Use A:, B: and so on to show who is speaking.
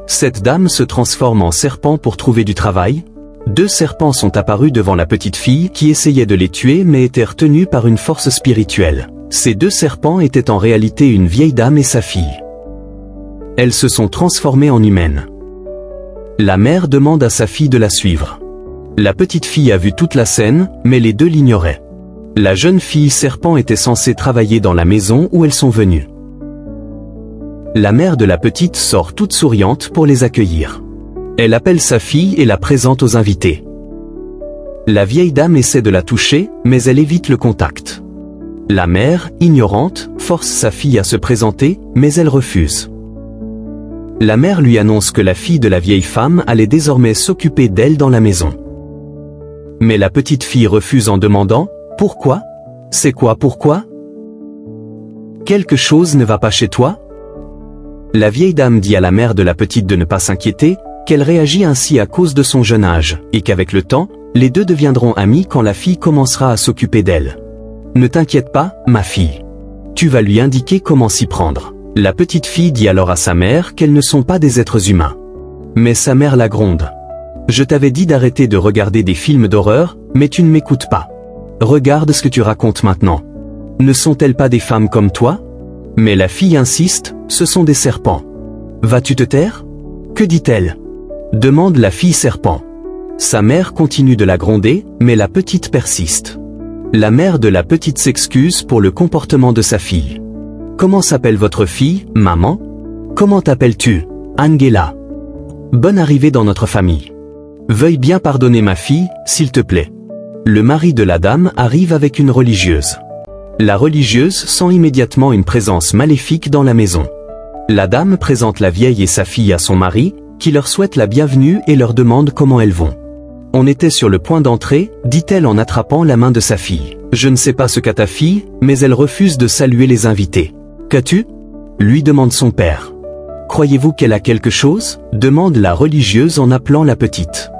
A: Cette dame se transforme en serpent pour trouver du travail. 2 serpents sont apparus devant la petite fille qui essayait de les tuer mais était retenue par une force spirituelle. Ces 2 serpents étaient en réalité une vieille dame et sa fille. Elles se sont transformées en humaines. La mère demande à sa fille de la suivre. La petite fille a vu toute la scène, mais les 2 l'ignoraient. La jeune fille serpent était censée travailler dans la maison où elles sont venues. La mère de la petite sort toute souriante pour les accueillir. Elle appelle sa fille et la présente aux invités. La vieille dame essaie de la toucher, mais elle évite le contact. La mère, ignorante, force sa fille à se présenter, mais elle refuse. La mère lui annonce que la fille de la vieille femme allait désormais s'occuper d'elle dans la maison. Mais la petite fille refuse en demandant « Pourquoi ? C'est quoi pourquoi ? Quelque chose ne va pas chez toi ?» La vieille dame dit à la mère de la petite de ne pas s'inquiéter, qu'elle réagit ainsi à cause de son jeune âge, et qu'avec le temps, les 2 deviendront amis quand la fille commencera à s'occuper d'elle. « Ne t'inquiète pas, ma fille. Tu vas lui indiquer comment s'y prendre. » La petite fille dit alors à sa mère qu'elles ne sont pas des êtres humains. Mais sa mère la gronde. « Je t'avais dit d'arrêter de regarder des films d'horreur, mais tu ne m'écoutes pas. Regarde ce que tu racontes maintenant. Ne sont-elles pas des femmes comme toi ? » Mais la fille insiste, « Ce sont des serpents. Vas-tu te taire ? Que dit-elle ? » demande la fille serpent. Sa mère continue de la gronder, mais la petite persiste. La mère de la petite s'excuse pour le comportement de sa fille. « Comment s'appelle votre fille, maman ? Comment t'appelles-tu ? Angela. Bonne arrivée dans notre famille. Veuille bien pardonner ma fille, s'il te plaît. » Le mari de la dame arrive avec une religieuse. La religieuse sent immédiatement une présence maléfique dans la maison. La dame présente la vieille et sa fille à son mari, qui leur souhaite la bienvenue et leur demande comment elles vont. « On était sur le point d'entrer, dit-elle en attrapant la main de sa fille. Je ne sais pas ce qu'a ta fille, mais elle refuse de saluer les invités. Qu'as-tu ? Lui demande son père. Croyez-vous qu'elle a quelque chose ? Demande la religieuse en appelant la petite.